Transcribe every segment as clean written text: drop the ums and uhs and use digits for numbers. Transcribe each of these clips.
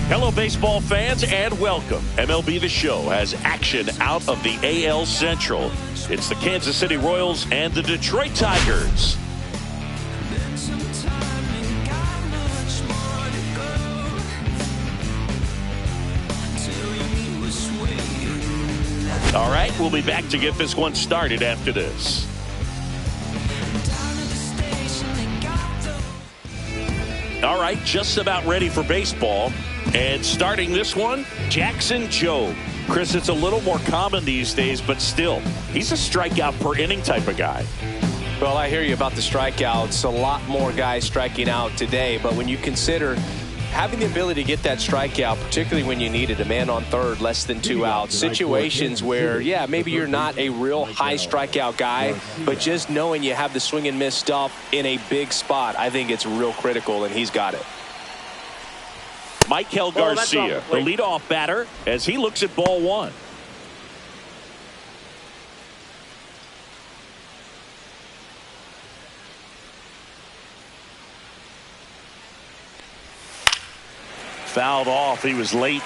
Hello, baseball fans, and welcome. MLB The Show has action out of the AL Central. It's the Kansas City Royals and the Detroit Tigers. All right, we'll be back to get this one started after this. All right, just about ready for baseball. And starting this one, Jackson Jobe. Chris, it's a little more common these days, but still, he's a strikeout per inning type of guy. Well, I hear you about the strikeouts. A lot more guys striking out today, but when you consider having the ability to get that strikeout, particularly when you need it, a man on third, less than 2 outs, situations where, yeah, maybe you're not a real high strikeout guy, but just knowing you have the swing and miss stuff in a big spot, I think it's real critical, and he's got it. Maikel Garcia, the leadoff batter, as he looks at ball one. Fouled off. He was late.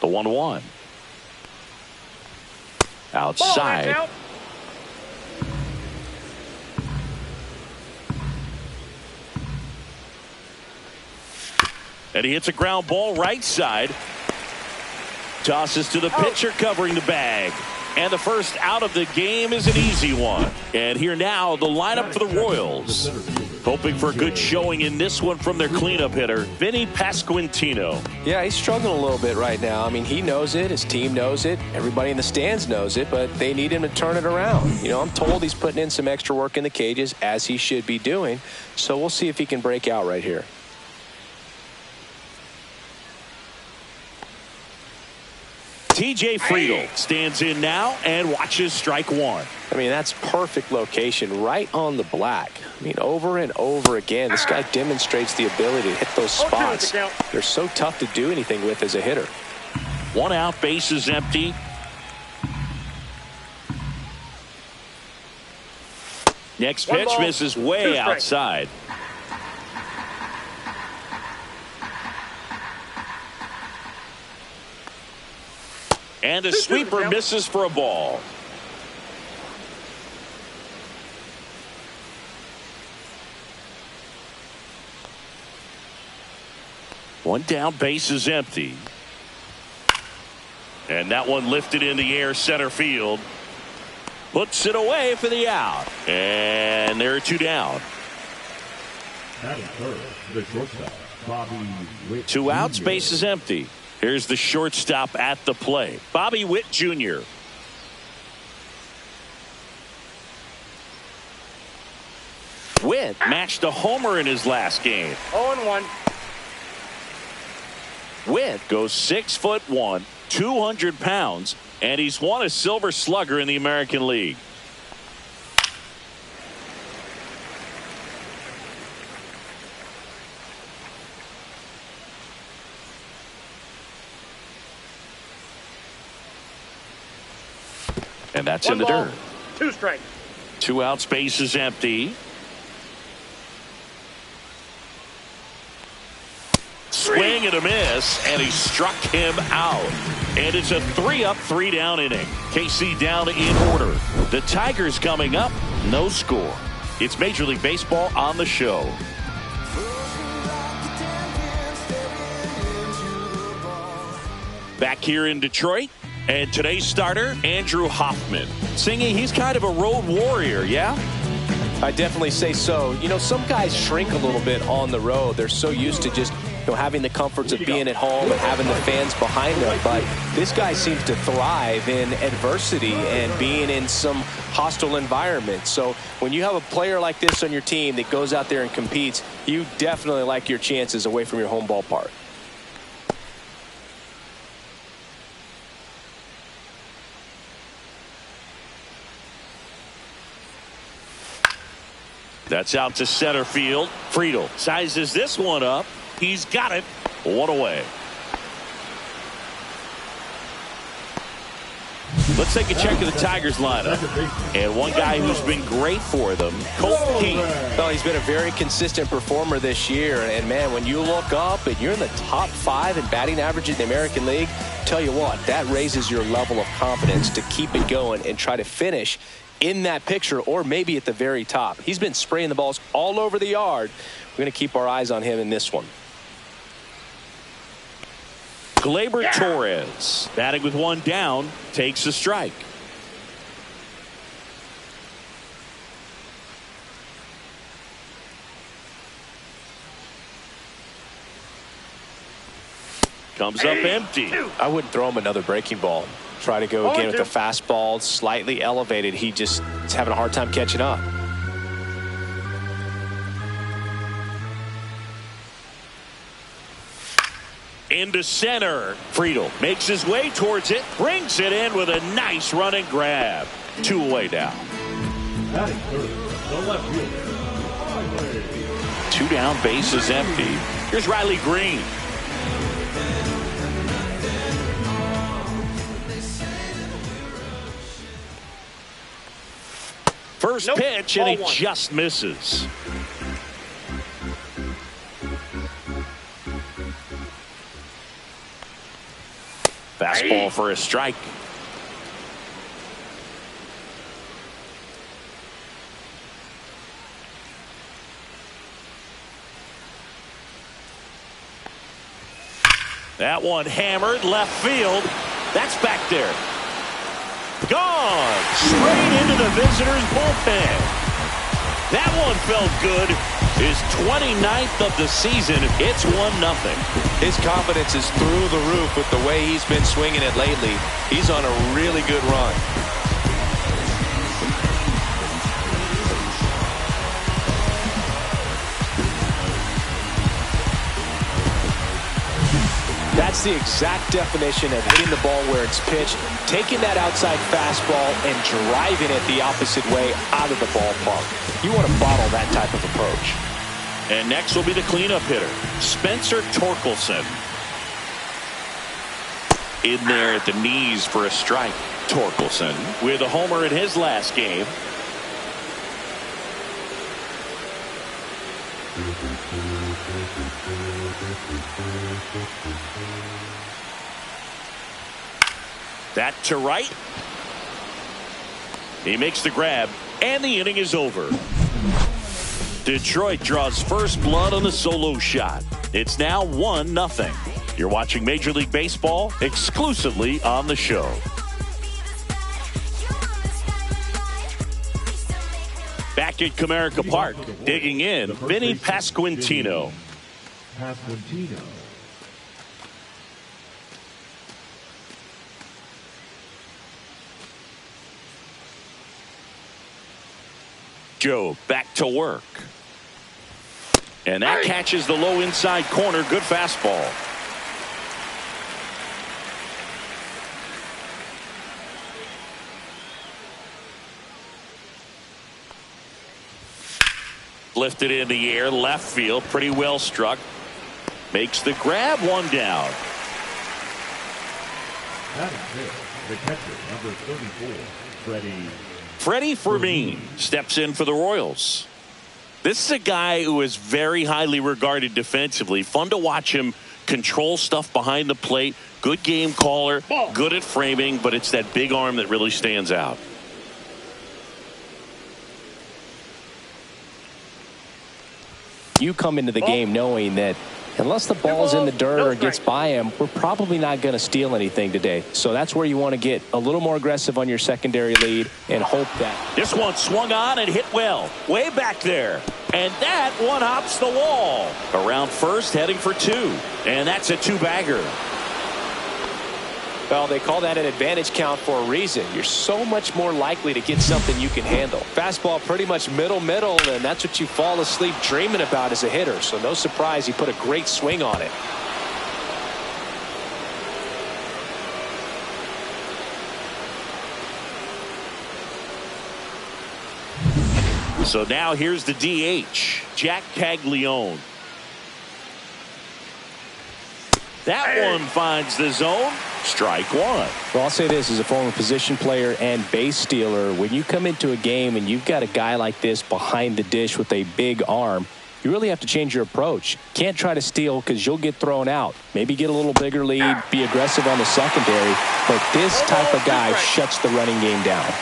The 1-1. Outside. Out. And he hits a ground ball right side. Tosses to the pitcher covering the bag. And the first out of the game is an easy one. And here now, the lineup for the Royals. Hoping for a good showing in this one from their cleanup hitter, Vinny Pasquantino. Yeah, he's struggling a little bit right now. I mean, he knows it. His team knows it. Everybody in the stands knows it, but they need him to turn it around. You know, I'm told he's putting in some extra work in the cages, as he should be doing. So we'll see if he can break out right here. TJ Friedl stands in now and watches strike one. I mean, that's perfect location right on the black. I mean, over and over again, this guy demonstrates the ability to hit those spots. They're so tough to do anything with as a hitter. 1 out, base is empty. Next pitch misses way outside. And a sweeper misses for a ball. One down, base is empty. And that one lifted in the air center field. Puts it away for the out. And there are 2 down. 2 outs, base is empty. Here's the shortstop at the plate, Bobby Witt Jr. Witt matched a homer in his last game. 0-1. Witt goes 6'1", 200 pounds, and he's won a Silver Slugger in the American League. And that's in the dirt. 2 strikes. 2 outs, base is empty. Swing and a miss, and he struck him out. And it's a 3-up, 3-down inning. KC down in order. The Tigers coming up, no score. It's Major League Baseball on the show. Back here in Detroit. And today's starter, Andrew Hoffman. Singy, he's kind of a road warrior, yeah? I definitely say so. You know, some guys shrink a little bit on the road. They're so used to just, you know, having the comforts of being at home and having the fans behind them. But this guy seems to thrive in adversity and being in some hostile environment. So when you have a player like this on your team that goes out there and competes, you definitely like your chances away from your home ballpark. That's out to center field. Friedl sizes this one up. He's got it. 1 away. Let's take a check of the Tigers lineup. And one guy who's been great for them, Colt Keith. Well, he's been a very consistent performer this year. And, man, when you look up and you're in the top 5 in batting average in the American League, tell you what, that raises your level of confidence to keep it going and try to finish in that picture or maybe at the very top. He's been spraying the balls all over the yard. We're going to keep our eyes on him in this one. Gleyber Torres, batting with one down, takes a strike. Comes up empty. I wouldn't throw him another breaking ball. Try to go again with the fastball, slightly elevated. He just is having a hard time catching up. Into center. Friedl makes his way towards it, brings it in with a nice running grab. 2 away now. 2 down, base is empty. Here's Riley Green. First pitch, and he just misses. Fastball for a strike. That one hammered left field. That's back there. Gone. Straight into the visitors' bullpen. That one felt good. His 29th of the season. It's 1-0. His confidence is through the roof with the way he's been swinging it lately. He's on a really good run. That's the exact definition of hitting the ball where it's pitched, taking that outside fastball and driving it the opposite way out of the ballpark. You want to bottle that type of approach. And next will be the cleanup hitter, Spencer Torkelson. In there at the knees for a strike. Torkelson with a homer in his last game. That to right. He makes the grab, and the inning is over. Detroit draws first blood on the solo shot. It's now 1-0. You're watching Major League Baseball exclusively on the show. Back at Comerica Park, digging in, Vinny Pasquantino. Joe back to work. And that catches the low inside corner. Good fastball. Lifted in the air, left field, pretty well struck. Makes the grab, 1 down. That is it. The catcher, number 34, Freddie Fermin steps in for the Royals. This is a guy who is very highly regarded defensively. Fun to watch him control stuff behind the plate. Good game caller, good at framing, but it's that big arm that really stands out. You come into the game knowing that unless the ball's in the dirt or gets by him, we're probably not going to steal anything today. So that's where you want to get a little more aggressive on your secondary lead and hope that. This one swung on and hit well. Way back there. And that one hops the wall. Around first, heading for 2. And that's a 2-bagger. Well, they call that an advantage count for a reason. You're so much more likely to get something you can handle. Fastball pretty much middle, and that's what you fall asleep dreaming about as a hitter. So no surprise he put a great swing on it. So now here's the DH, Jack Caglione. That one finds the zone. Strike one. Well, I'll say this as a former position player and base stealer. When you come into a game and you've got a guy like this behind the dish with a big arm, you really have to change your approach. Can't try to steal because you'll get thrown out. Maybe get a little bigger lead, be aggressive on the secondary. But this type of guy shuts the running game down.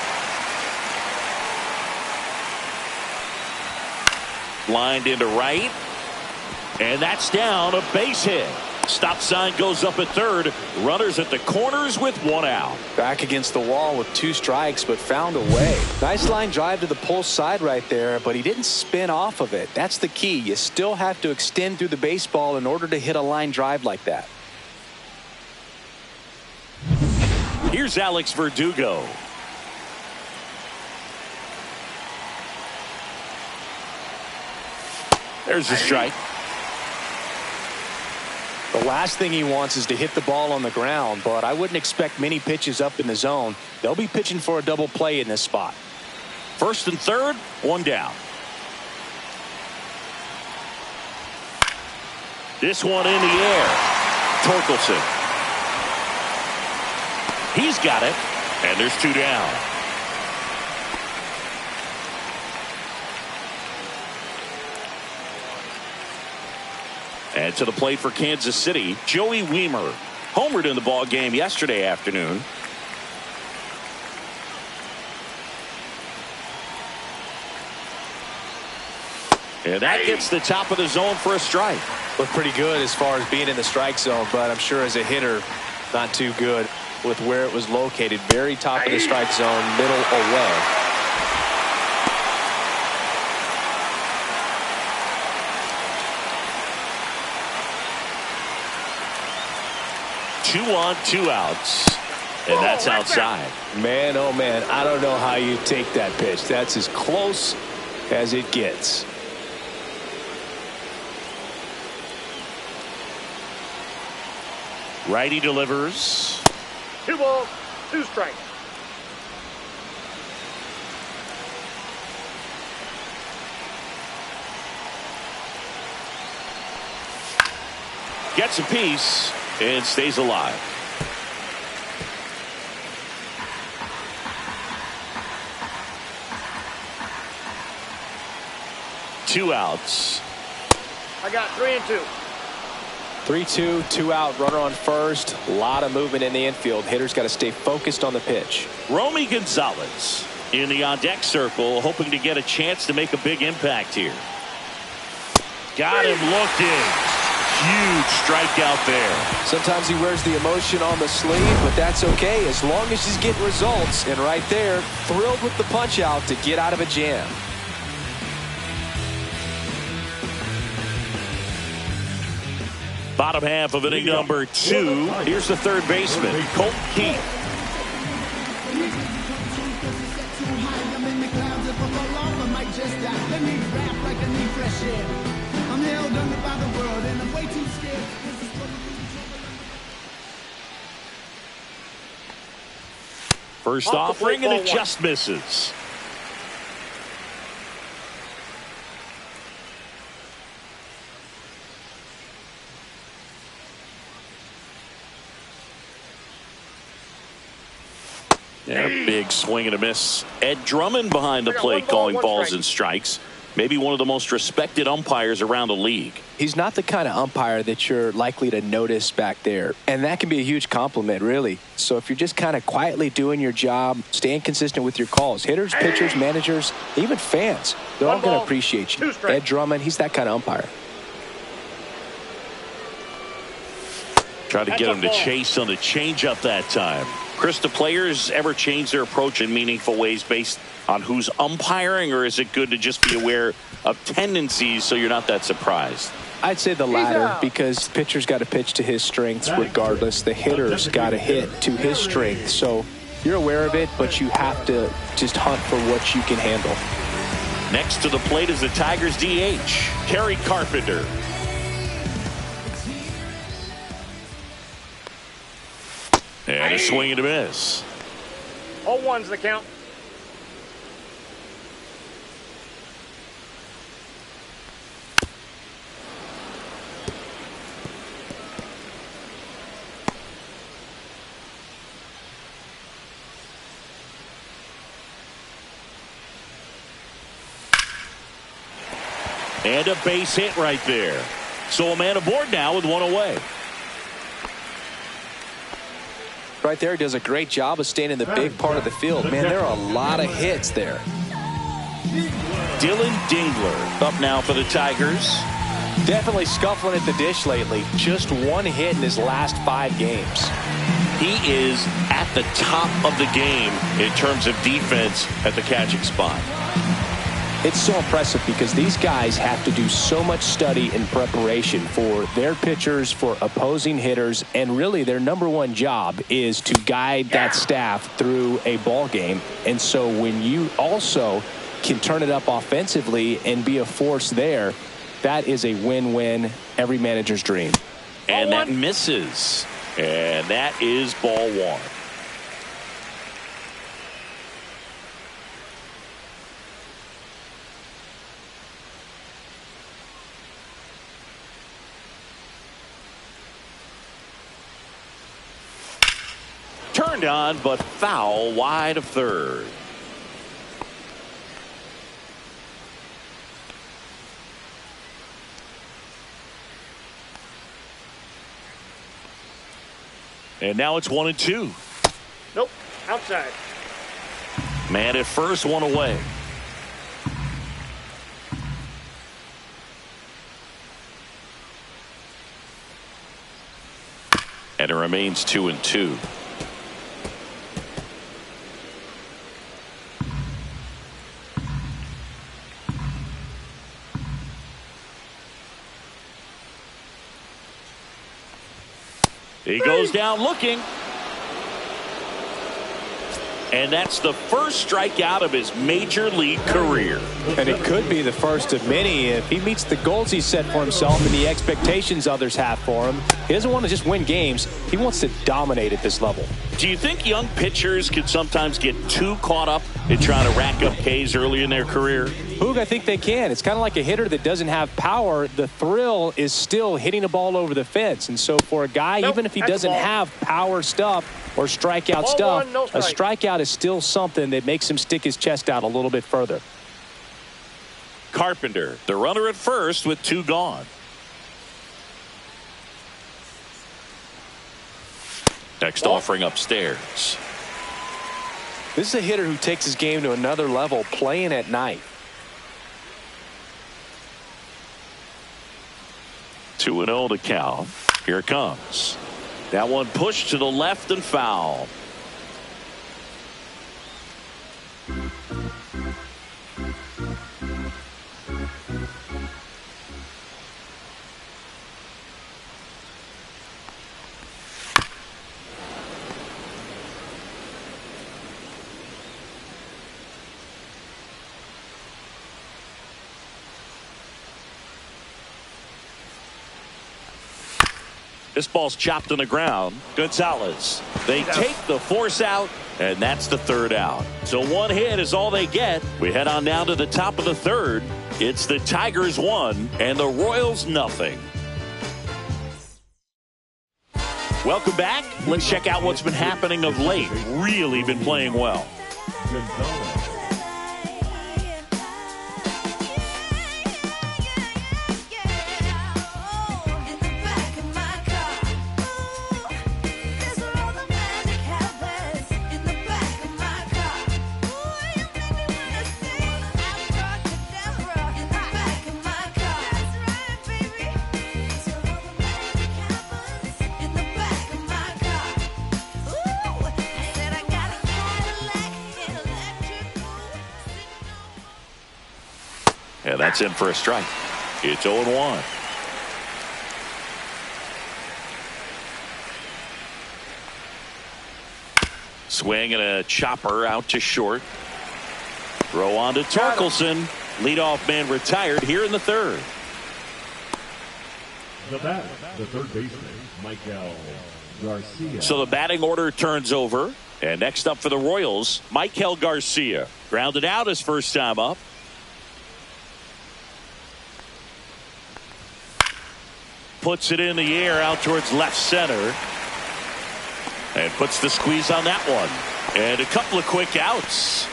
Lined into right. And that's down, a base hit. Stop sign goes up at third. Runners at the corners with one out. Back against the wall with 2 strikes, but found a way. Nice line drive to the pull side right there, but he didn't spin off of it. That's the key. You still have to extend through the baseball in order to hit a line drive like that. Here's Alex Verdugo. There's the strike. The last thing he wants is to hit the ball on the ground, but I wouldn't expect many pitches up in the zone. They'll be pitching for a double play in this spot. First and third, one down. This one in the air. Torkelson. He's got it, and there's 2 down. And to the plate for Kansas City, Joey Wiemer. Homered in the ball game yesterday afternoon. And that gets the top of the zone for a strike. Looked pretty good as far as being in the strike zone, but I'm sure as a hitter, not too good with where it was located. Very top of the strike zone, middle away. Two on, 2 outs. And that's outside. Man, oh man, I don't know how you take that pitch. That's as close as it gets. Righty delivers. 2 balls, 2 strikes. Gets a piece and stays alive. Two outs. I got 3 and 2. 3-2, 2 out, runner on first. A lot of movement in the infield. Hitter's got to stay focused on the pitch. Romy Gonzalez in the on-deck circle, hoping to get a chance to make a big impact here. Got him looking. Huge strikeout there. Sometimes he wears the emotion on the sleeve, but that's okay as long as he's getting results. And right there, thrilled with the punch out to get out of a jam. Bottom half of inning number 2. Here's the third baseman, Colt Keith. First offering, and it just misses. Yeah, big swing and a miss. Ed Drummond behind the plate calling balls and strikes. Maybe one of the most respected umpires around the league. He's not the kind of umpire that you're likely to notice back there. And that can be a huge compliment, really. So if you're just kind of quietly doing your job, staying consistent with your calls, hitters, pitchers, managers, even fans, they're all going to appreciate you. Ed Drummond, he's that kind of umpire. Tried to get him to chase on the changeup that time. Chris, do players ever change their approach in meaningful ways based on who's umpiring, or is it good to just be aware of tendencies so you're not that surprised? I'd say the latter, because the pitcher's got to pitch to his strengths regardless. The hitter's got to hit to his strength. So you're aware of it, but you have to just hunt for what you can handle. Next to the plate is the Tigers DH, Kerry Carpenter. And a swing and a miss. 0-1's the count. And a base hit right there. So a man aboard now with one away. Right there, does a great job of staying in the big part of the field. Man, there are a lot of hits there. Dylan Dingler up now for the Tigers. Definitely scuffling at the dish lately. Just one hit in his last 5 games. He is at the top of the game in terms of defense at the catching spot. It's so impressive because these guys have to do so much study and preparation for their pitchers, for opposing hitters, and really their #1 job is to guide that staff through a ball game. And so when you also can turn it up offensively and be a force there, that is a win-win, every manager's dream. And that misses. And that is ball 1. Turned on, but foul wide of third. And now it's 1-2. Nope, outside. Man at first, one away. And it remains 2-2. He goes down looking. And that's the first strikeout of his major league career. And it could be the first of many if he meets the goals he set for himself and the expectations others have for him. He doesn't want to just win games. He wants to dominate at this level. Do you think young pitchers can sometimes get too caught up in trying to rack up Ks early in their career? Hoog, I think they can. It's kind of like a hitter that doesn't have power. The thrill is still hitting a ball over the fence. And so for a guy, even if he doesn't have power stuff or strikeout stuff, a strikeout is still something that makes him stick his chest out a little bit further. Carpenter, the runner at first with 2 gone. Next offering upstairs. This is a hitter who takes his game to another level playing at night. 2-0 to count. Here it comes. That one pushed to the left and foul. This ball's chopped on the ground. Gonzalez. They take the force out, and that's the 3rd out. So 1 hit is all they get. We head on down to the top of the 3rd. It's the Tigers 1 and the Royals nothing. Welcome back. Let's check out what's been happening of late. Really been playing well. Gonzalez. And that's in for a strike. It's 0-1. Swing and a chopper out to short. Throw on to Torkelson. Leadoff man retired here in the 3rd. The batter, the third baseman, Michael Garcia. So the batting order turns over. And next up for the Royals, Michael Garcia. Grounded out his first time up. Puts it in the air out towards left center. And puts the squeeze on that one. And a couple of quick outs.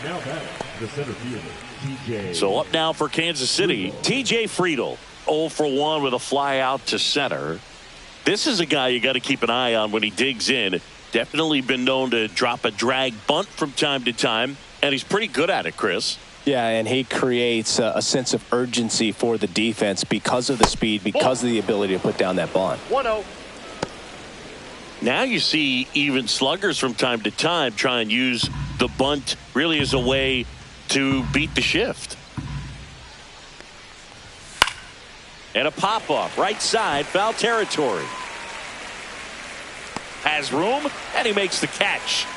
Now batting, the center fielder, T.J. So up now for Kansas City, T.J. Friedl, 0 for 1 with a fly out to center. This is a guy you got to keep an eye on when he digs in. Definitely been known to drop a drag bunt from time to time, and he's pretty good at it, Chris. Yeah, and he creates a sense of urgency for the defense because of the speed, because of the ability to put down that bunt. 1-0. Now you see even sluggers from time to time try and use the bunt really as a way to beat the shift. And a pop-up right side, foul territory. Has room, and he makes the catch.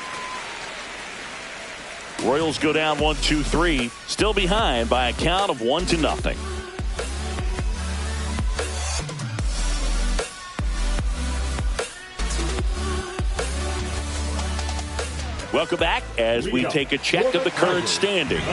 Royals go down 1-2-3, still behind by a count of 1-0. Welcome back as we take a check of the current standings.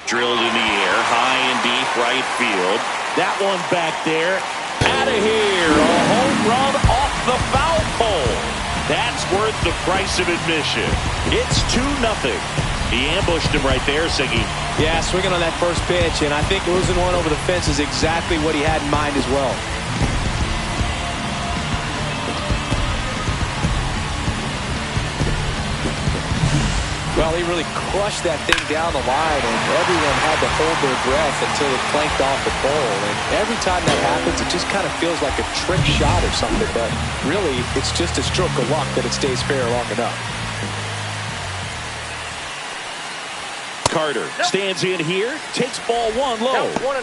Drilled in the air, high and deep right field. That one back there, out of here. A home run off the foul pole. That's worth the price of admission. It's 2-0. He ambushed him right there, Siggy. Yeah, swinging on that first pitch, and I think losing one over the fence is exactly what he had in mind as well. Well, he really crushed that thing down the line, and everyone had to hold their breath until it clanked off the pole. And every time that happens, it just kind of feels like a trick shot or something. But really, it's just a stroke of luck that it stays fair long enough. Carter stands in here, takes ball one low. 1-0.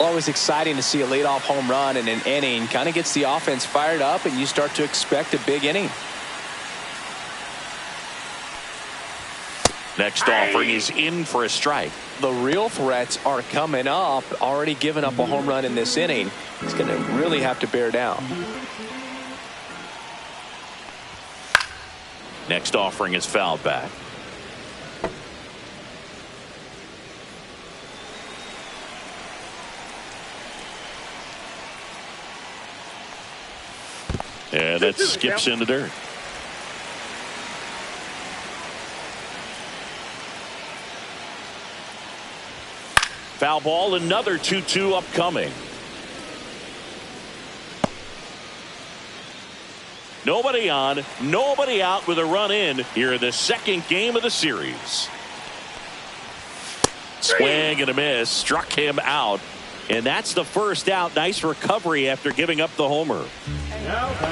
Always exciting to see a leadoff home run in an inning. Kind of gets the offense fired up, and you start to expect a big inning. Next offering is in for a strike. The real threats are coming up. Already given up a home run in this inning. He's going to really have to bear down. Next offering is fouled back. And that skips in the dirt. Foul ball, another 2-2 upcoming. Nobody on, nobody out with a run in here in the second game of the series. Swing and a miss, struck him out. And that's the first out. Nice recovery after giving up the homer.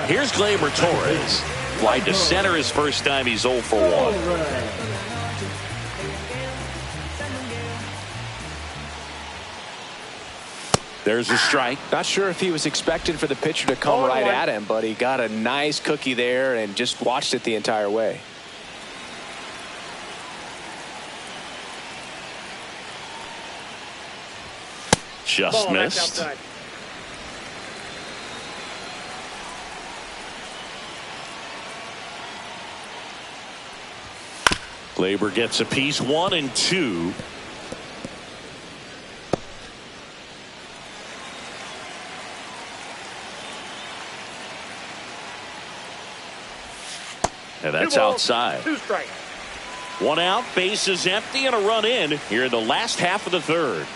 Here's Gleyber Torres. Fly to center his first time. He's 0 for 1. There's a strike. Not sure if he was expecting for the pitcher to come right at him, but he got a nice cookie there and just watched it the entire way. Just missed. Gleyber gets a piece, 1 and 2. And that's outside. 2 strikes. 1 out, base is empty, and a run in here in the last half of the third.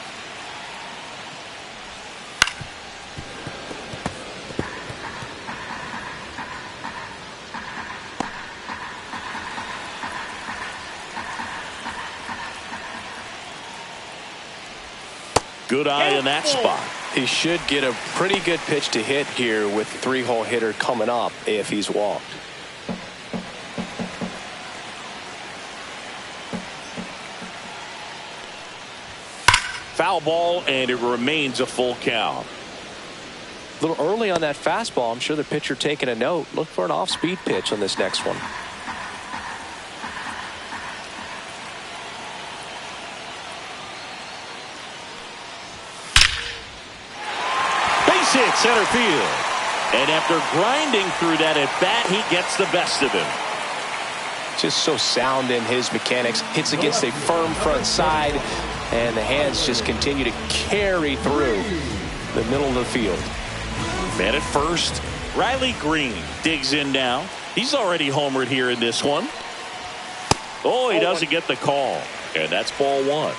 Good eye in that spot. He should get a pretty good pitch to hit here with the 3-hole hitter coming up if he's walked. Foul ball, and it remains a full count. A little early on that fastball. I'm sure the pitcher taking a note. Look for an off-speed pitch on this next one. Base hit center field. And after grinding through that at bat, he gets the best of him. Just so sound in his mechanics. Hits against a firm front side, and the hands just continue to carry through the middle of the field. Man at first. Riley Green digs in now. He's already homered here in this one. Oh, he doesn't get the call. And that's ball one.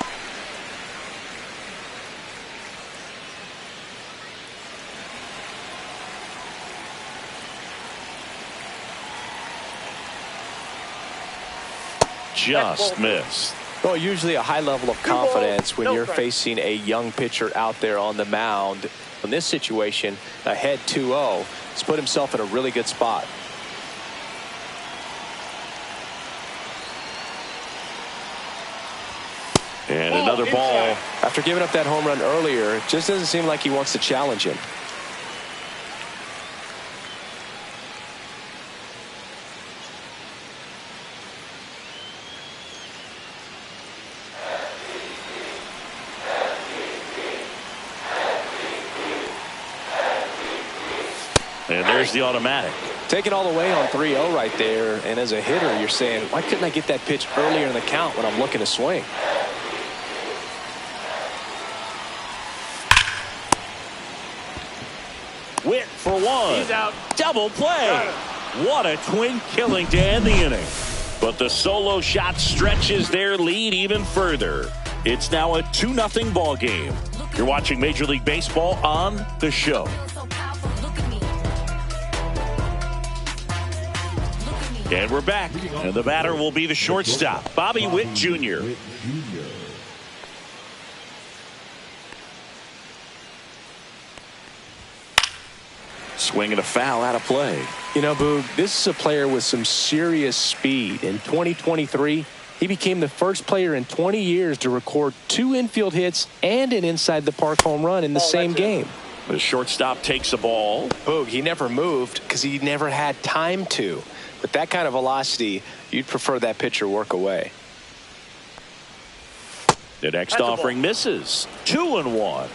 Just missed. Well, usually a high level of confidence when you're facing a young pitcher out there on the mound. In this situation, ahead 2-0, he's put himself in a really good spot. And another ball. After giving up that home run earlier, it just doesn't seem like he wants to challenge him. And there's the automatic. Taking all the way on 3-0 right there. And as a hitter, you're saying, why couldn't I get that pitch earlier in the count when I'm looking to swing? Witt for one. He's out. Double play. What a twin killing to end the inning. But the solo shot stretches their lead even further. It's now a 2-0 ball game. You're watching Major League Baseball on The Show. And we're back. And the batter will be the shortstop, Bobby Witt Jr. Swing and a foul out of play. You know, Boog, this is a player with some serious speed. In 2023, he became the first player in 20 years to record 2 infield hits and an inside the park home run in the same game. The shortstop takes the ball. Boog, he never moved because he never had time to. With that kind of velocity, you'd prefer that pitcher work away. The next offering misses. 2-1.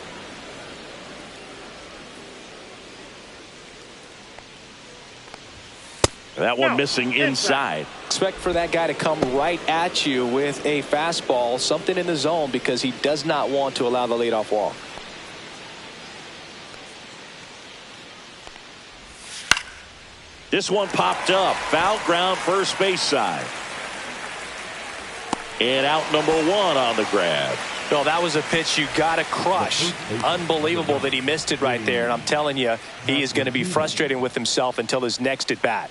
That one missing inside. Expect for that guy to come right at you with a fastball, something in the zone, because he does not want to allow the leadoff walk. This one popped up. Foul ground first base side. And out number 1 on the grab. No, that was a pitch you got to crush. Unbelievable that he missed it right there. And I'm telling you, he is going to be frustrated with himself until his next at bat.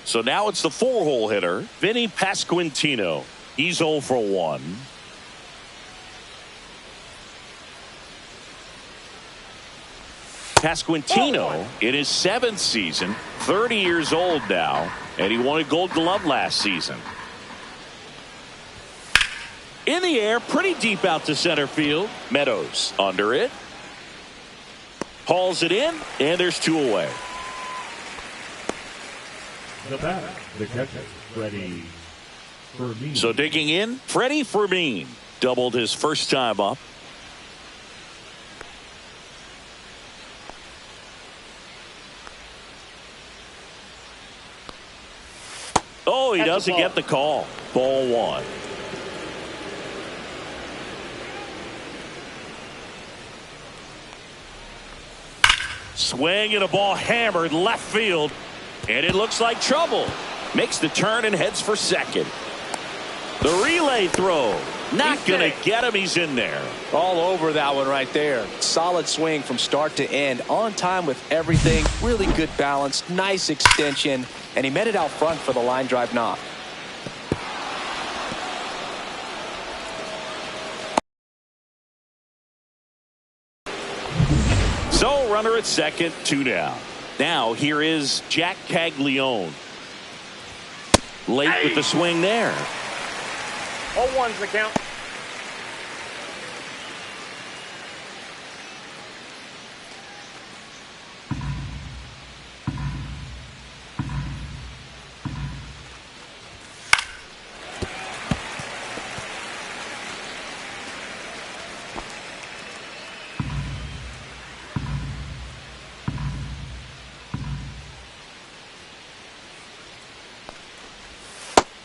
So now it's the 4-hole hitter, Vinny Pasquantino. He's 0 for 1. Pasquantino in his 7th season, 30 years old now, and he won a Gold Glove last season. In the air, pretty deep out to center field. Meadows under it. Hauls it in, and there's 2 away. The batter, the catcher, Freddie Fermin. So digging in, Freddie Fermin doubled his first time up. Oh, he doesn't get the call. Ball 1. Swing and a ball hammered left field. And it looks like trouble. Makes the turn and heads for second. The relay throw. Not going to get him. He's in there. All over that one right there. Solid swing from start to end. On time with everything. Really good balance. Nice extension. And he met it out front for the line drive knock. So runner at second, 2 down. Now here is Jack Caglione. Late with the swing there. 0-1's the count.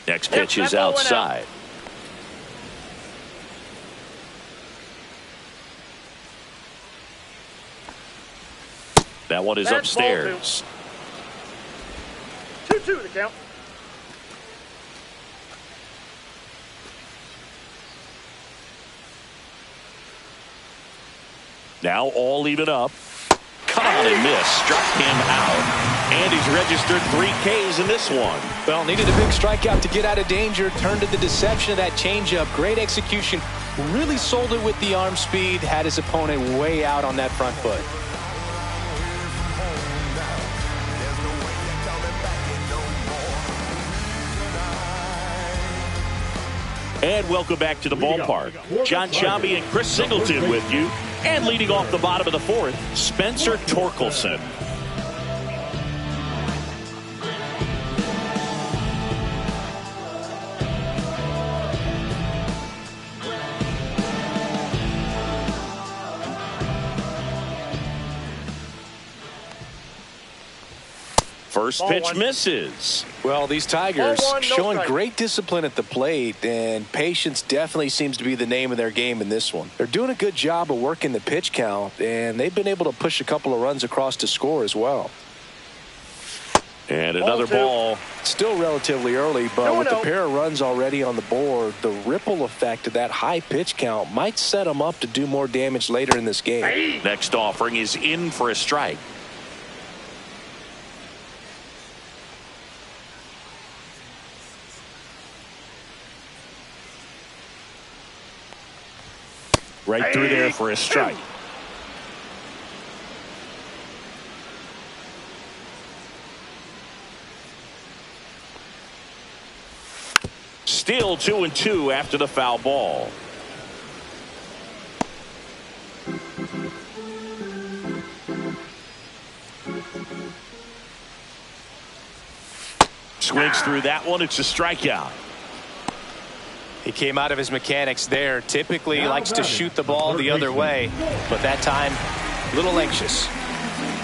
Next pitch is that ball went out. outside. That one is That's upstairs. 2-2 the count. Now all even up. Cut on and miss. Struck him out. And he's registered 3 Ks in this one. Well, needed a big strikeout to get out of danger. Turned to the deception of that changeup. Great execution. Really sold it with the arm speed. Had his opponent way out on that front foot. And welcome back to the ballpark. John Sciambi and Chris Singleton with you. And leading off the bottom of the 4th, Spencer Torkelson. First pitch misses. Well, these Tigers Ball one, no showing strike. great discipline at the plate, and patience definitely seems to be the name of their game in this one. They're doing a good job of working the pitch count, and they've been able to push a couple of runs across to score as well. And another ball. Still relatively early, but with the 2-0. pair of runs already on the board, the ripple effect of that high pitch count might set them up to do more damage later in this game. Next offering is in for a strike. Right through there for a strike. Still 2-2 after the foul ball. Swings through that one. It's a strikeout. He came out of his mechanics there. Typically likes to shoot the ball the other way, but that time a little anxious.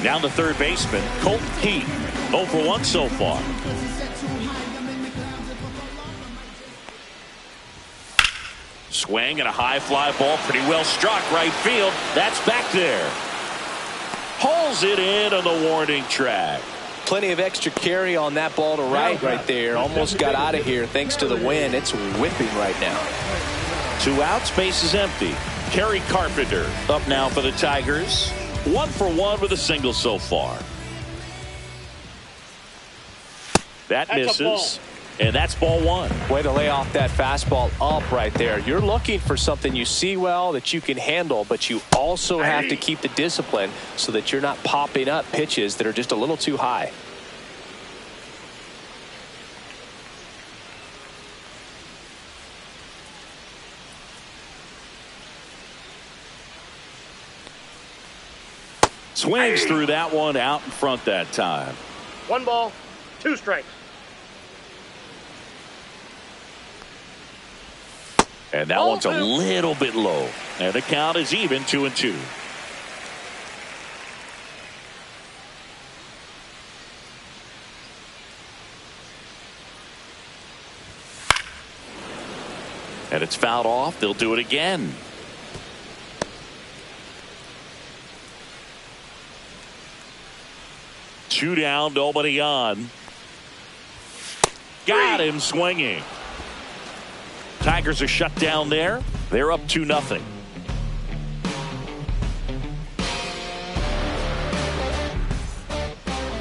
Now the third baseman, Colton Heat. 0 for 1 so far. Swing and a high fly ball, pretty well struck right field. That's back there. Hauls it in on the warning track. Plenty of extra carry on that ball to right there. Almost got out of here thanks to the wind. It's whipping right now. 2 outs, base is empty. Kerry Carpenter up now for the Tigers. 1 for 1 with a single so far. That misses. And that's ball 1. Way to lay off that fastball up right there. You're looking for something you see well that you can handle, but you also have to keep the discipline so that you're not popping up pitches that are just a little too high. Swings through that one out in front that time. 1 ball, 2 strikes. And that one's a little bit low. And the count is even 2-2. And it's fouled off. They'll do it again. Two down, nobody on. Got him swinging. Tigers are shut down there. They're up 2-0.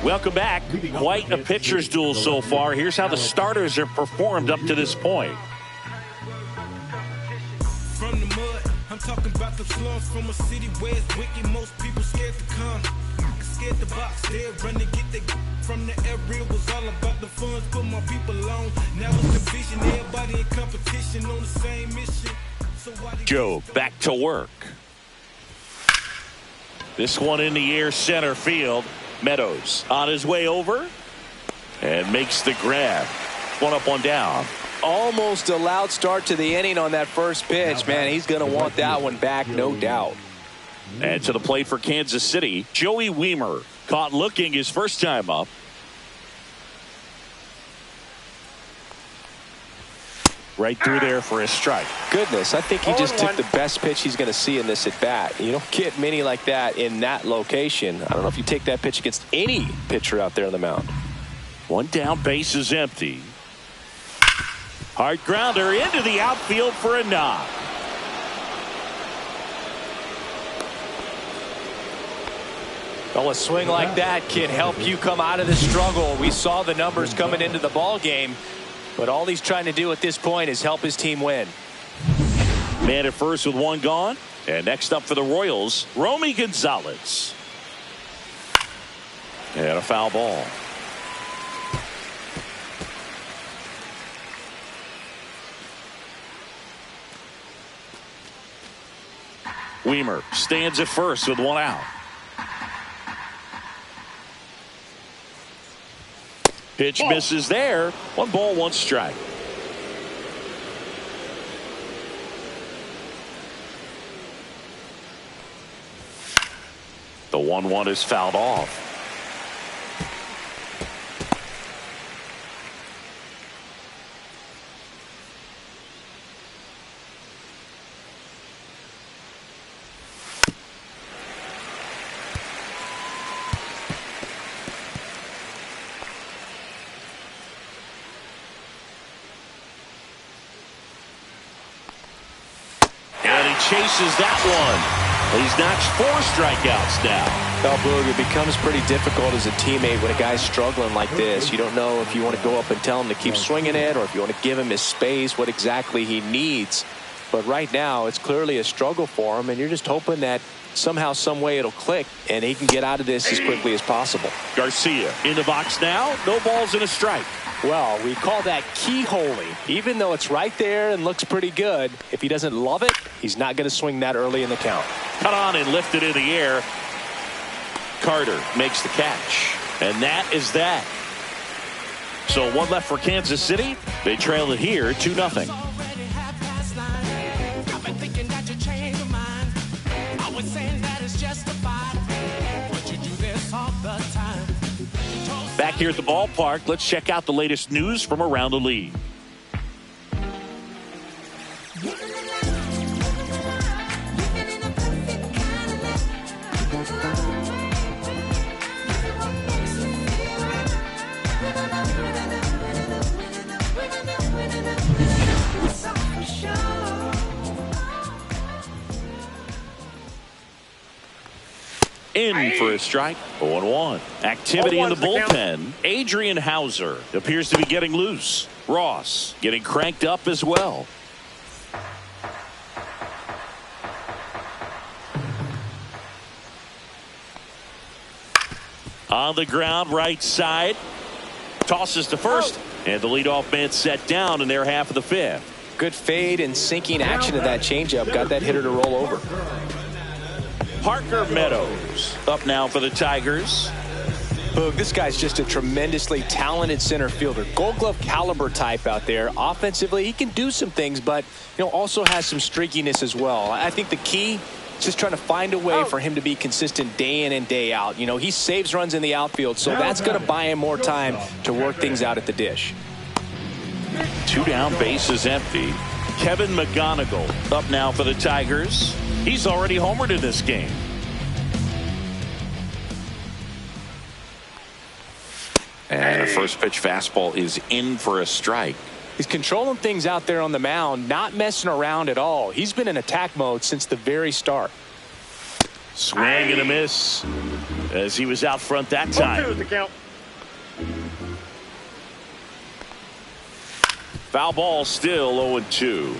Welcome back. Quite a pitcher's duel so far. Here's how the starters have performed up to this point. From the mud, I'm talking about the slums from a city where it's wicked. Most people scared to come. Scared to box, they're running, get the from the area was all about the funds, put my people on. Now it's division, everybody in competition on the same mission. So Joe back to work. This one in the air center field. Meadows on his way over and makes the grab. 1 up, 1 down. Almost a loud start to the inning on that first pitch. Man, he's going to want that one back, no doubt. And to the plate for Kansas City, Joey Wiemer. Caught looking his first time up. right through there for a strike. Goodness, I think he just took the best pitch he's going to see in this at bat. You don't get many like that in that location. I don't know if you take that pitch against any pitcher out there on the mound. One down, base is empty. Hard grounder into the outfield for a knock. Well, a swing like that can help you come out of the struggle. We saw the numbers coming into the ball game, but all he's trying to do at this point is help his team win. Man at first with one gone. And next up for the Royals, Romy Gonzalez. And a foul ball. Weimer stands at first with one out. Pitch misses there. 1 ball, 1 strike. The 1-1 is fouled off. Chases that one. He's notched 4 strikeouts now. Well, Boog, it becomes pretty difficult as a teammate when a guy's struggling like this. You don't know if you want to go up and tell him to keep swinging it or if you want to give him his space, what exactly he needs. But right now, it's clearly a struggle for him, and you're just hoping that somehow, some way it'll click, and he can get out of this as quickly as possible. Garcia in the box now. No balls and a strike. Well, we call that keyholing. Even though it's right there and looks pretty good, if he doesn't love it, he's not going to swing that early in the count. Cut on and lifted in the air. Carter makes the catch. And that is that. So 1 left for Kansas City. They trail it here 2-0. Back here at the ballpark, let's check out the latest news from around the league. In for a strike. 0-1. Activity in the bullpen. Adrian Hauser appears to be getting loose. Ross getting cranked up as well. On the ground, right side. Tosses to first. And the leadoff man set down in their half of the 5th. Good fade and sinking action of that changeup. Got that hitter to roll over. Parker Meadows up now for the Tigers. Boog, this guy's just a tremendously talented center fielder. Gold Glove caliber type out there. Offensively, he can do some things, but also has some streakiness as well. I think the key is just trying to find a way for him to be consistent day in and day out. He saves runs in the outfield, so that's going to buy him more time to work things out at the dish. 2 down, base is empty. Kevin McGonigal up now for the Tigers. He's already homered in this game. And a first pitch fastball is in for a strike. He's controlling things out there on the mound, not messing around at all. He's been in attack mode since the very start. Swing and a miss as he was out front that time. 2 the count. Foul ball, still 0-2.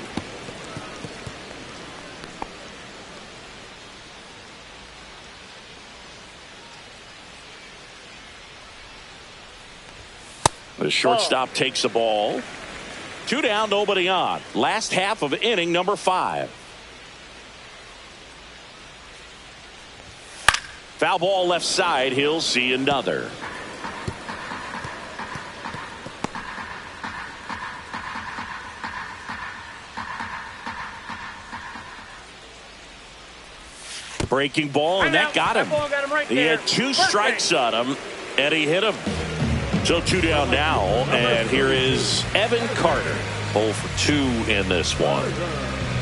The shortstop takes the ball. 2 down, nobody on. Last half of inning number 5. Foul ball left side. He'll see another. Breaking ball, and that got him. He had 2 strikes on him, and he hit him. So 2 down now, and here is Evan Carter. 0 for 2 in this one.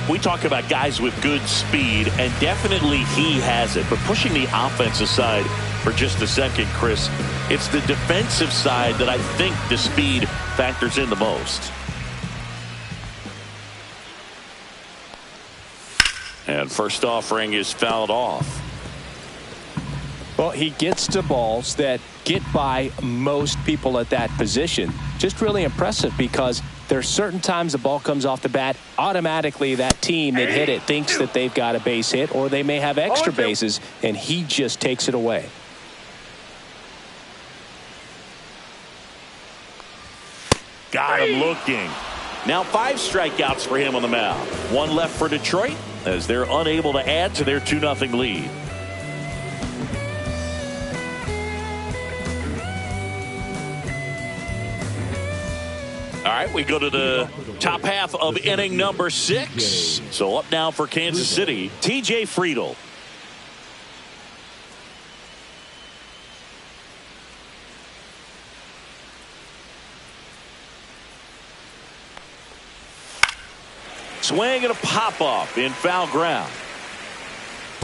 We talk about guys with good speed, and definitely he has it. But pushing the offense aside for just a second, Chris, it's the defensive side that I think the speed factors in the most. And first offering is fouled off. Well, he gets to balls that get by most people at that position. Just really impressive, because there's certain times the ball comes off the bat, automatically that team that hit it thinks that they've got a base hit, or they may have extra bases, and he just takes it away. Got him looking. Now 5 strikeouts for him on the mound. 1 left for Detroit as they're unable to add to their 2-0 lead. All right, we go to the top half of inning number 6. So up now for Kansas City, TJ Friedl. Swing and a pop-up in foul ground.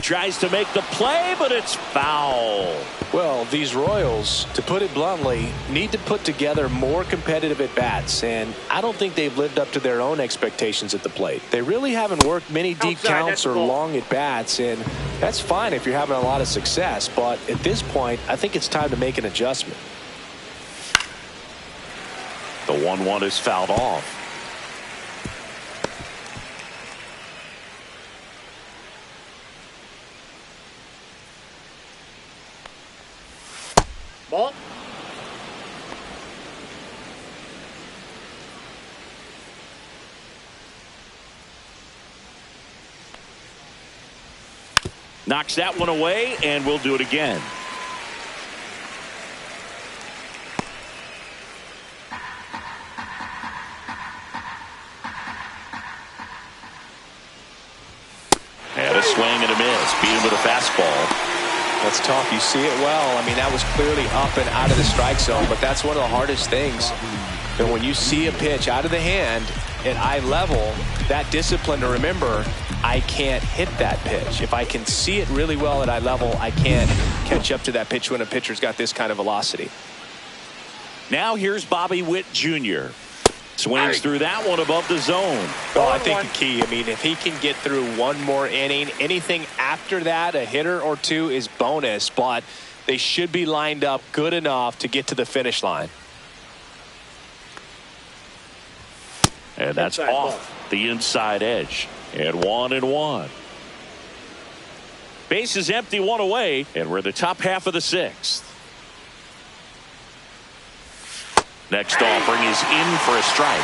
Tries to make the play, but it's foul. Well, these Royals, to put it bluntly, need to put together more competitive at-bats, and I don't think they've lived up to their own expectations at the plate. They really haven't worked many deep counts or long at-bats, and that's fine if you're having a lot of success, but at this point, I think it's time to make an adjustment. The 1-1 is fouled off. Ball. Knocks that one away, and we'll do it again. And a swing and a miss. Beat him with a fastball. That's tough. You see it well. I mean, that was clearly up and out of the strike zone, but that's one of the hardest things. And when you see a pitch out of the hand at eye level, that discipline to remember, I can't hit that pitch. If I can see it really well at eye level, I can't catch up to that pitch when a pitcher's got this kind of velocity. Now here's Bobby Witt Jr. Swings through that one above the zone. Well, I think the key, I mean, if he can get through one more inning, anything after that, a hitter or two, is bonus, but they should be lined up good enough to get to the finish line. And that's off the inside edge. And 1-1. Base is empty, 1 away, and we're in the top half of the 6th. Next offering is in for a strike.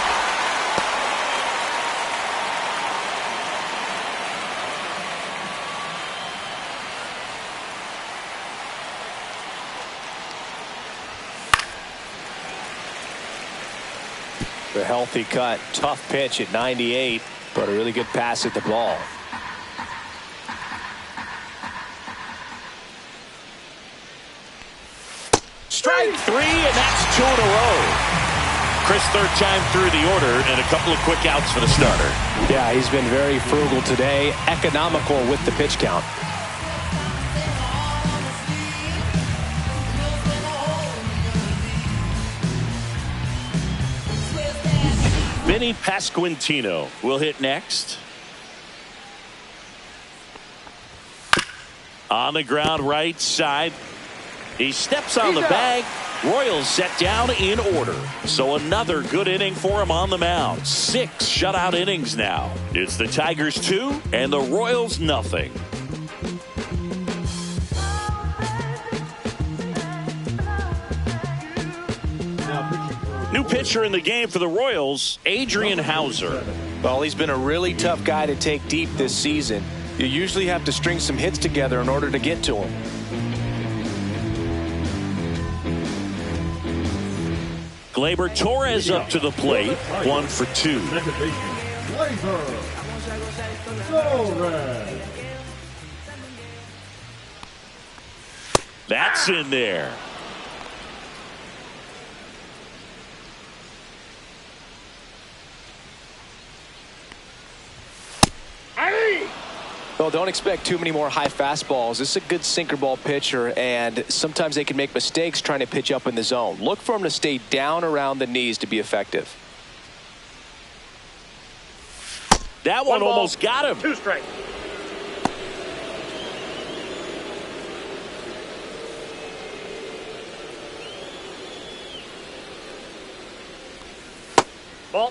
The healthy cut, tough pitch at 98, but a really good pass at the ball. Strike 3, and that's 2 in a row. Chris, 3rd time through the order, and a couple of quick outs for the starter. Yeah, he's been very frugal today, economical with the pitch count. Vinny Pasquantino will hit next. On the ground right side. He steps on the bag. Royals set down in order. So another good inning for him on the mound. 6 shutout innings now. It's the Tigers 2 and the Royals nothing. New pitcher in the game for the Royals, Adrian Hauser. Well, he's been a really tough guy to take deep this season. You usually have to string some hits together in order to get to him. Gleyber Torres up to the plate, 1 for 2. That's in there. Well, don't expect too many more high fastballs. This is a good sinker ball pitcher, and sometimes they can make mistakes trying to pitch up in the zone. Look for him to stay down around the knees to be effective. That one almost got him. 2 strikes. Ball.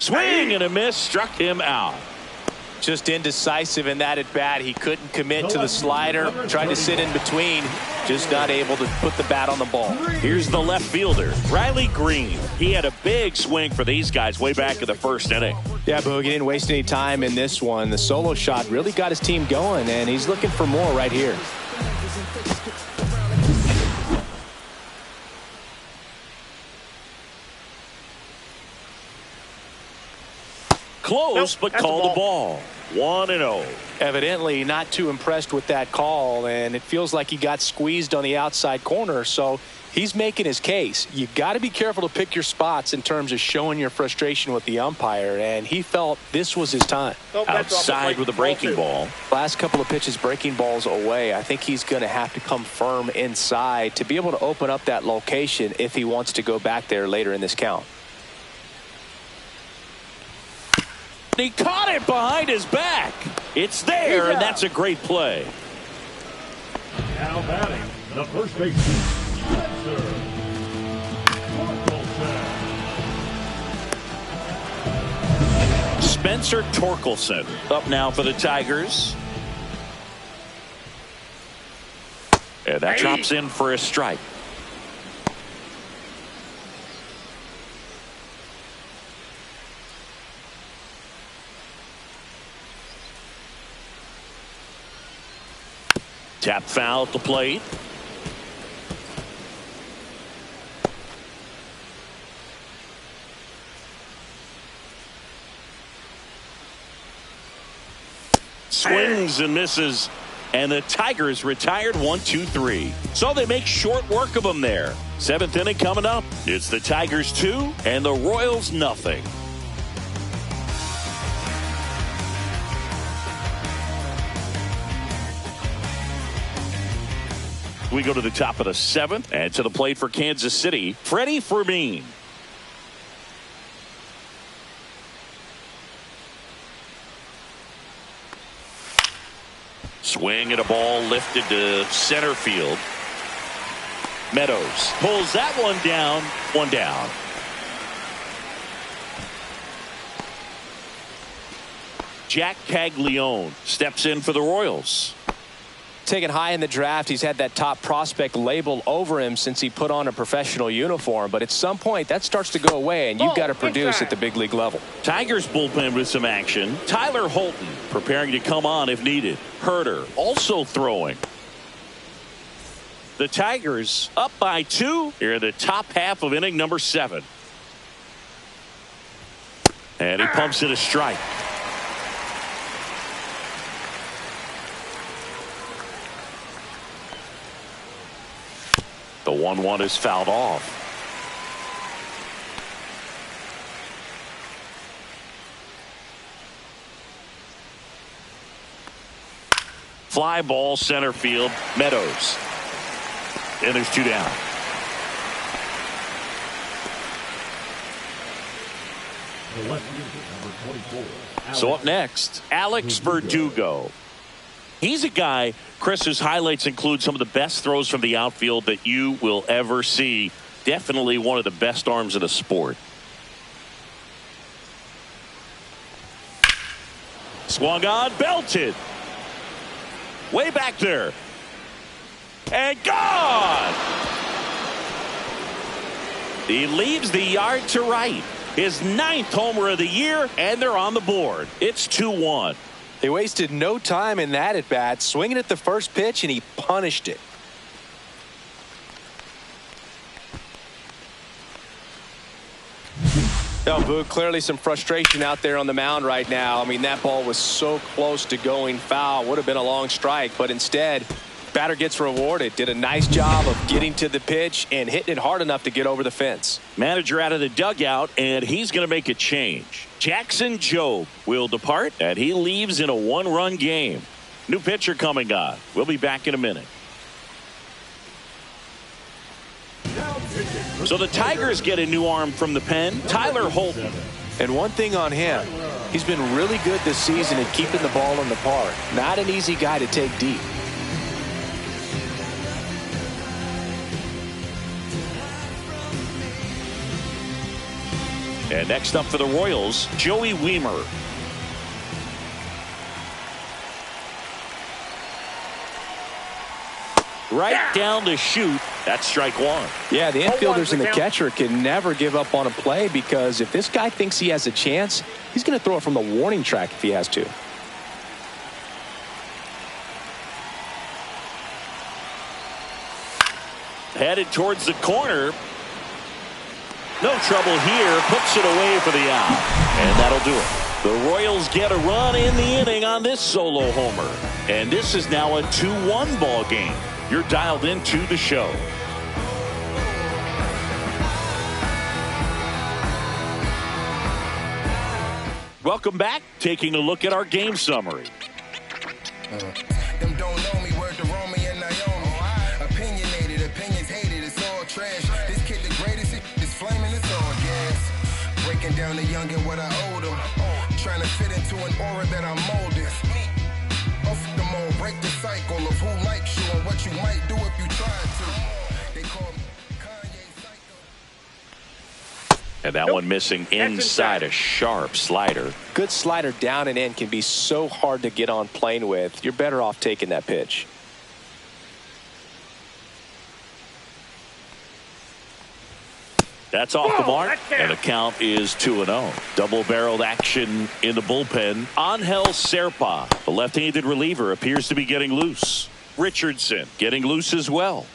Swing and a miss, struck him out. Just indecisive in that at bat. He couldn't commit to the slider, tried to sit in between, just not able to put the bat on the ball. Here's the left fielder, Riley Green. He had a big swing for these guys way back in the first inning. Yeah, Boog, he didn't waste any time in this one. The solo shot really got his team going, and he's looking for more right here. Close, Nope, but that's called a the ball. 1-0. Evidently not too impressed with that call, and it feels like he got squeezed on the outside corner, so he's making his case. You got to be careful to pick your spots in terms of showing your frustration with the umpire, and he felt this was his time. Nope, that's off the Outside plate. with a breaking ball. Last couple of pitches breaking balls away. I think he's going to have to come firm inside to be able to open up that location if he wants to go back there later in this count. He caught it behind his back. It's there, and that's a great play. Now batting, the first baseman, Spencer Torkelson. Spencer Torkelson up now for the Tigers. And that drops in for a strike. Tap foul at the plate. Swings and misses. And the Tigers retired 1-2-3. So they make short work of them there. 7th inning coming up. It's the Tigers 2 and the Royals nothing. We go to the top of the 7th and to the plate for Kansas City, Freddie Fermin. Swing and a ball lifted to center field. Meadows pulls that one down. One down. Jack Caglione steps in for the Royals. Taken high in the draft, he's had that top prospect label over him since he put on a professional uniform, but at some point that starts to go away and you've got to produce at the big league level. Tigers bullpen with some action. Tyler Holton preparing to come on if needed. Herter also throwing. The Tigers up by 2 here in the top half of inning number 7. And he pumps it a strike. The 1-1 is fouled off. Fly ball center field. Meadows. And there's 2 down. The left fielder, number 24. So up next, Alex Verdugo. He's a guy, Chris, whose highlights include some of the best throws from the outfield that you will ever see. Definitely one of the best arms in the sport. Swung on, belted. Way back there. And gone! He leaves the yard to right. His 9th homer of the year, and they're on the board. It's 2-1. They wasted no time in that at bat, swinging at the first pitch, and he punished it. Now, Boog, clearly some frustration out there on the mound right now. I mean, that ball was so close to going foul. Would have been a long strike, but instead Batter gets rewarded. Did a nice job of getting to the pitch and hitting it hard enough to get over the fence. Manager out of the dugout, and he's going to make a change. Jackson Jobe will depart, and he leaves in a one-run game. New pitcher coming on. We'll be back in a minute. So the Tigers get a new arm from the pen, Tyler Holton. And one thing on him, he's been really good this season at keeping the ball in the park. Not an easy guy to take deep. And next up for the Royals, Joey Wiemer. Right down to shoot. That's strike one. Yeah, the infielders and the catcher can never give up on a play, because if this guy thinks he has a chance, he's going to throw it from the warning track if he has to. Headed towards the corner. No trouble here. Puts it away for the out. And that'll do it. The Royals get a run in the inning on this solo homer. And this is now a 2-1 ball game. You're dialed into the show. Welcome back. Taking a look at our game summary. Them don't know me, word to Romy and Naomi. Opinionated, opinions hated, it's all trash. This kid the greatest, it's flaming, it's all gas. Breaking down the young and what I owed him. Trying to fit into an aura that I'm molded. Off the mold, break the cycle of who likes you and what you might do if you tried to. They call me Kanye Psycho. And that one missing inside a sharp slider. Good slider down and in can be so hard to get on plane with. You're better off taking that pitch. That's off the mark, and the count is 2-0. Double-barreled action in the bullpen. Angel Serpa, the left-handed reliever, appears to be getting loose. Richardson getting loose as well.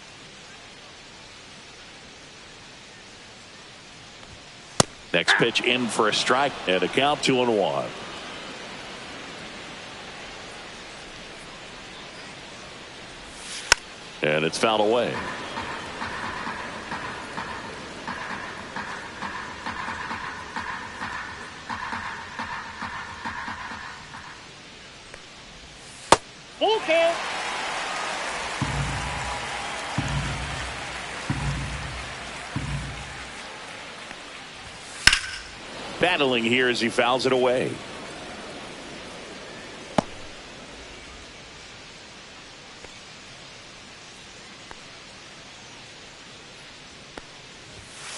Next pitch in for a strike, and a count 2-1. And it's fouled away. Full count. Battling here as he fouls it away.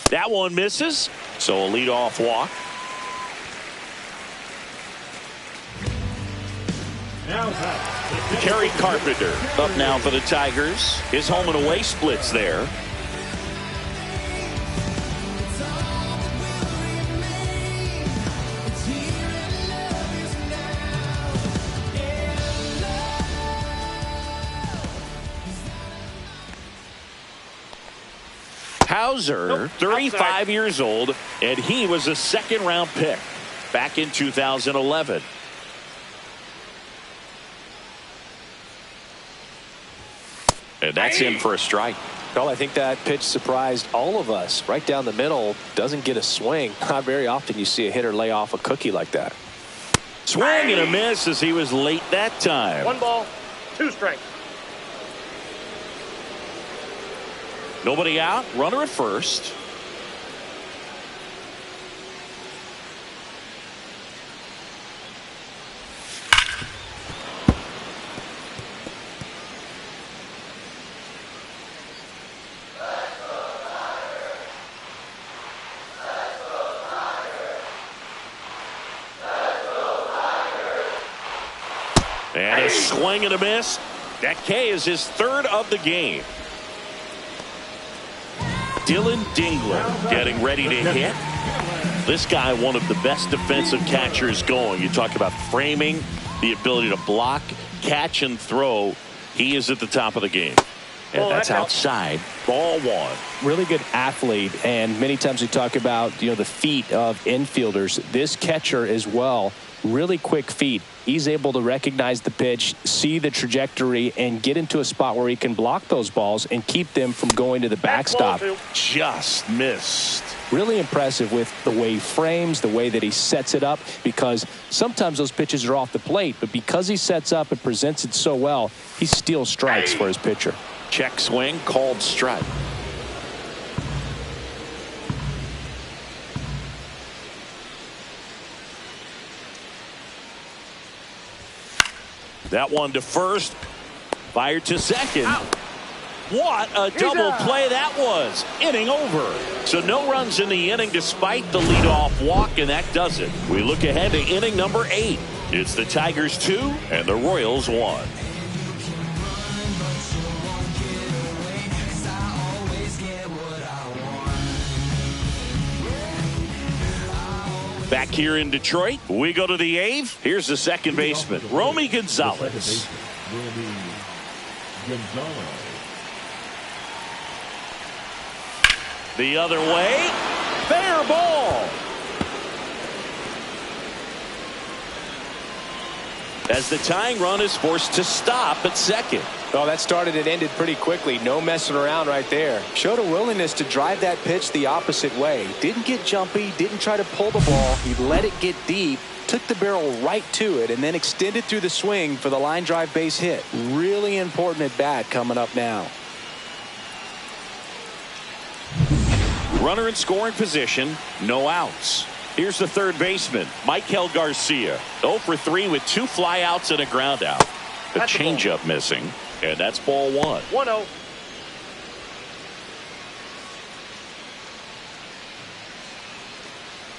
That one misses, so a leadoff walk. Kerry Carpenter up now for the Tigers. His home and away splits there. Hauser, 35 years old, and he was a second-round pick back in 2011. And that's in for a strike. Well, I think that pitch surprised all of us. Right down the middle, doesn't get a swing. Not very often you see a hitter lay off a cookie like that. Swing and a miss as he was late that time. 1 ball, 2 strikes. Nobody out, runner at first. And a swing and a miss. That K is his 3rd of the game. Dylan Dingler getting ready to hit. This guy, one of the best defensive catchers going. You talk about framing, the ability to block, catch, and throw. He is at the top of the game. And Oh, that's that's out. outside. Ball one. Really good athlete, and many times we talk about the feet of infielders. This catcher as well, really quick feet. He's able to recognize the pitch, see the trajectory, and get into a spot where he can block those balls and keep them from going to the backstop. Just missed. Really impressive with the way he frames, the way that he sets it up, because sometimes those pitches are off the plate, but because he sets up and presents it so well, he steals strikes for his pitcher. Check swing, called strike. That one to first. Fired to second. Out. What a double out. play that was. Inning over. So no runs in the inning despite the leadoff walk, and that does it. We look ahead to inning number 8. It's the Tigers 2 and the Royals 1. Back here in Detroit, we go to the 8th. Here's the second baseman, Romy Gonzalez. Romy Gonzalez. The other way, fair ball. As the tying run is forced to stop at second. Oh, that started and ended pretty quickly. No messing around right there. Showed a willingness to drive that pitch the opposite way. Didn't get jumpy, didn't try to pull the ball. He let it get deep, took the barrel right to it, and then extended through the swing for the line drive base hit. Really important at bat coming up now. Runner in scoring position, no outs. Here's the third baseman, Michael Garcia. 0 for 3 with 2 flyouts and a ground out. A That's a ball. changeup missing, and that's ball 1. 1-0.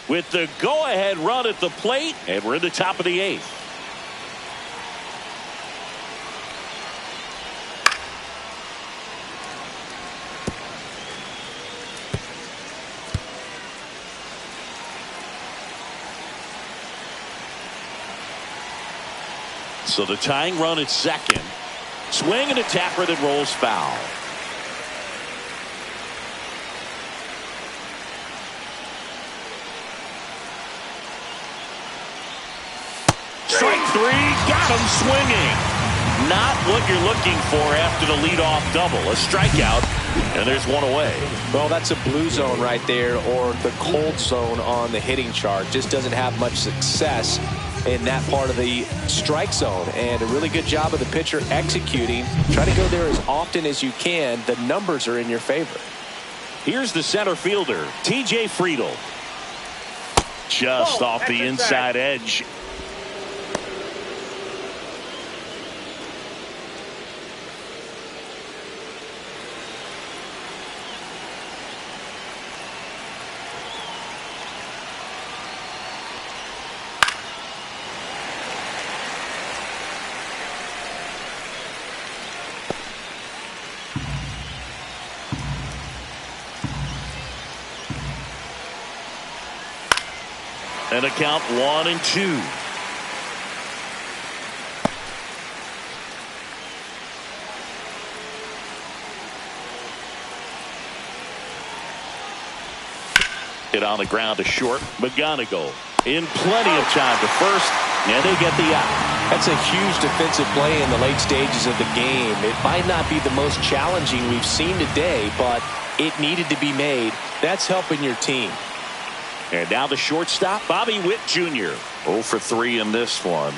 With the go-ahead run at the plate, and we're in the top of the 8th. So the tying run at second. Swing and a tapper that rolls foul. Strike 3, got him swinging. Not what you're looking for after the leadoff double. A strikeout, and there's one away. Well, that's a blue zone right there, or the cold zone on the hitting chart. Just doesn't have much success in that part of the strike zone, and a really good job of the pitcher executing. Try to go there as often as you can. The numbers are in your favor. Here's the center fielder, TJ Friedl. Just Whoa, off the that's inside edge. And a count 1-2. Hit on the ground to short. McGonigal in plenty of time to first, and they get the out. That's a huge defensive play in the late stages of the game. It might not be the most challenging we've seen today, but it needed to be made. That's helping your team. And now the shortstop, Bobby Witt Jr. 0 for 3 in this one.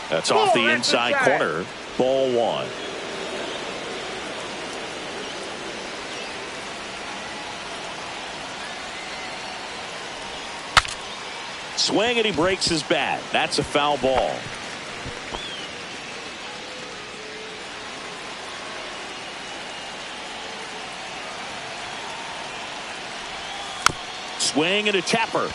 That's off the inside corner. Ball 1. Swing, and he breaks his bat. That's a foul ball. Swing and a tapper.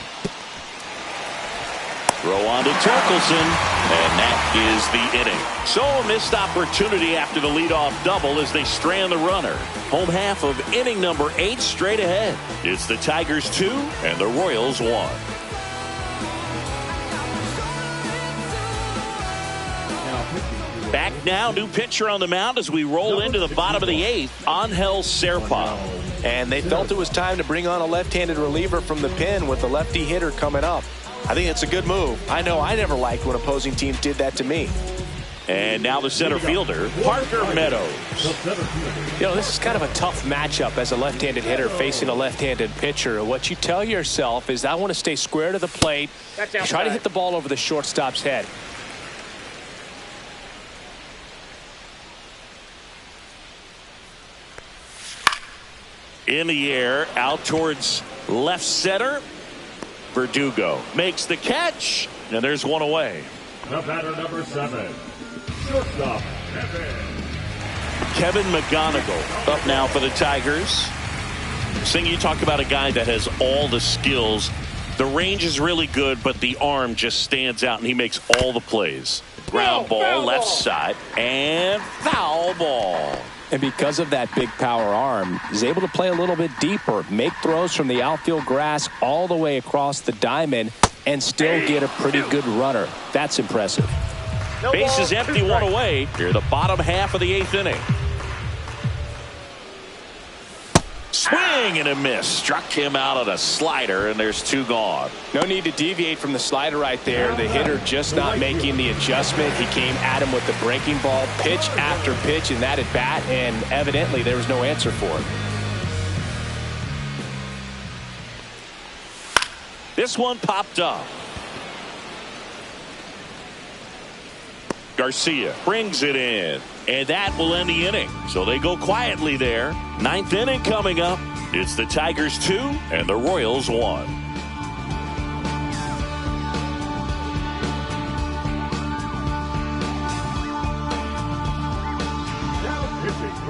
Throw on to Torkelson, and that is the inning. So a missed opportunity after the leadoff double as they strand the runner. Home half of inning number 8 straight ahead. It's the Tigers 2 and the Royals 1. Back now, new pitcher on the mound as we roll into the bottom of the 8th, Angel Serpa. And they felt it was time to bring on a left-handed reliever from the pen with the lefty hitter coming up. I think it's a good move. I know I never liked when opposing teams did that to me. And now the center fielder, Parker Meadows. You know, this is kind of a tough matchup as a left-handed hitter facing a left-handed pitcher. What you tell yourself is I want to stay square to the plate, try to hit the ball over the shortstop's head. In the air, out towards left center. Verdugo makes the catch, and there's one away. The batter, number 7, shortstop, Kevin McGonigal up now for the Tigers. Sing, you talk about a guy that has all the skills. The range is really good, but the arm just stands out, and he makes all the plays. Ground ball, left side, and foul ball. And because of that big power arm, he's able to play a little bit deeper, make throws from the outfield grass all the way across the diamond, and still get a pretty good runner. That's impressive. Base is empty, one away. Here, the bottom half of the 8th inning. Swing and a miss. Struck him out on a slider, and there's 2 gone. No need to deviate from the slider right there. The hitter just not making the adjustment. He came at him with the breaking ball, pitch after pitch in that at bat, and evidently there was no answer for it. This one popped up. Garcia brings it in, and that will end the inning. So they go quietly there. 9th inning coming up. It's the Tigers 2 and the Royals 1.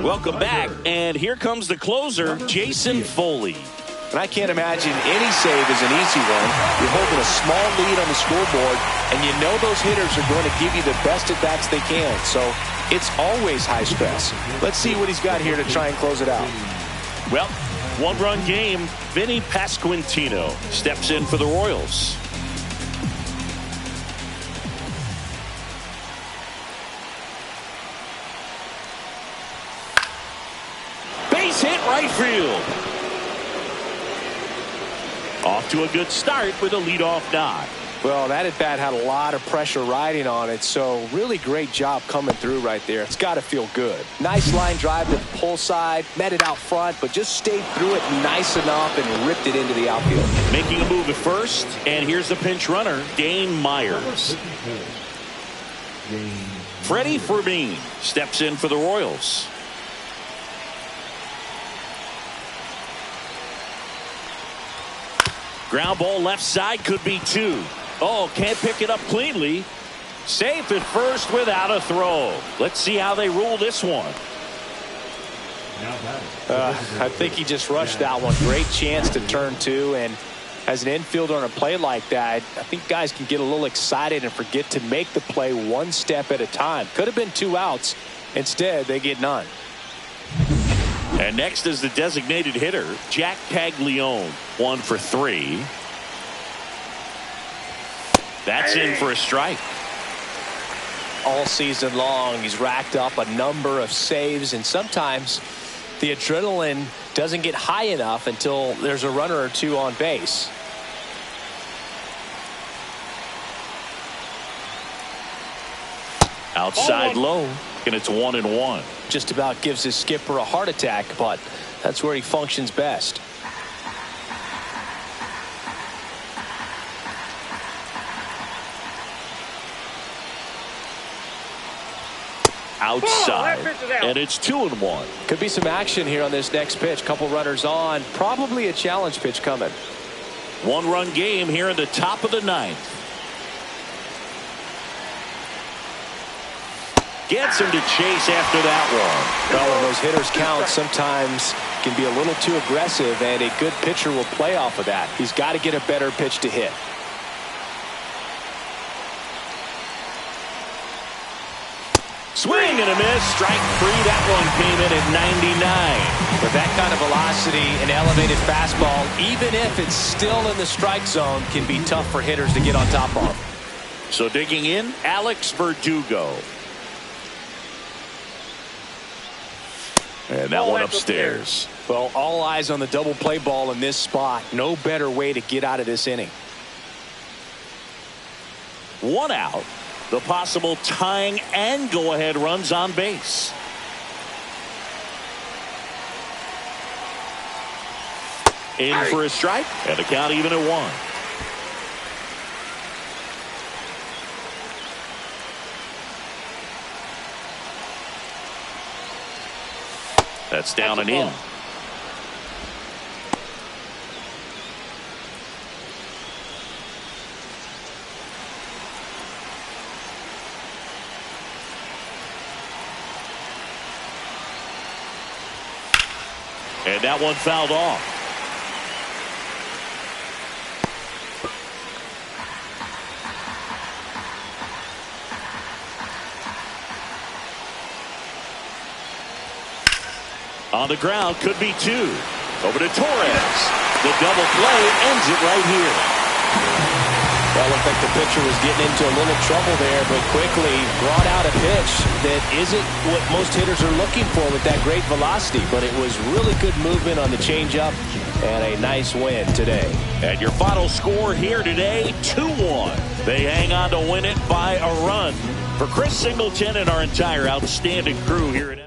Welcome back, and here comes the closer, Jason Foley. And I can't imagine any save is an easy one. You're holding a small lead on the scoreboard, and you know those hitters are going to give you the best at-bats they can. So it's always high stress. Let's see what he's got here to try and close it out. Well, 1-run game. Vinny Pasquantino steps in for the Royals. Base hit right field. Off to a good start with a leadoff knock. Well, that at bat had a lot of pressure riding on it, so really great job coming through right there. It's got to feel good. Nice line drive to the pull side, met it out front, but just stayed through it nice enough and ripped it into the outfield. Making a move at first, and here's the pinch runner, Dane Myers. Freddie Fermin steps in for the Royals. Ground ball left side, could be 2. Oh, can't pick it up cleanly. Safe at first without a throw. Let's see how they rule this one. I think he just rushed that one. Great chance to turn 2, and as an infielder on a play like that, I think guys can get a little excited and forget to make the play one step at a time. Could have been 2 outs. Instead, they get none. And next is the designated hitter, Jack Caglione, 1 for 3. That's in for a strike. All season long, he's racked up a number of saves, and sometimes the adrenaline doesn't get high enough until there's a runner or 2 on base. Outside low, and it's 1-1. Just about gives his skipper a heart attack, but that's where he functions best. Outside, and it's 2-1. Could be some action here on this next pitch. Couple runners on, probably a challenge pitch coming. 1-run game here in the top of the 9th. Gets him to chase after that one. Well, when those hitters count, sometimes can be a little too aggressive, and a good pitcher will play off of that. He's got to get a better pitch to hit. Swing and a miss. Strike 3. That one came in at 99. With that kind of velocity, an elevated fastball, even if it's still in the strike zone, can be tough for hitters to get on top of. So digging in, Alex Verdugo. And that one upstairs. Well, all eyes on the double play ball in this spot. No better way to get out of this inning. 1 out. The possible tying and go-ahead runs on base. In for a strike, and the count even at 1. That's down and in. And that one fouled off. On the ground, could be 2. Over to Torres. The double play ends it right here. Well, looked like the pitcher was getting into a little trouble there, but quickly brought out a pitch that isn't what most hitters are looking for with that great velocity, but it was really good movement on the changeup and a nice win today. And your final score here today, 2-1. They hang on to win it by a run. For Chris Singleton and our entire outstanding crew here at MLB.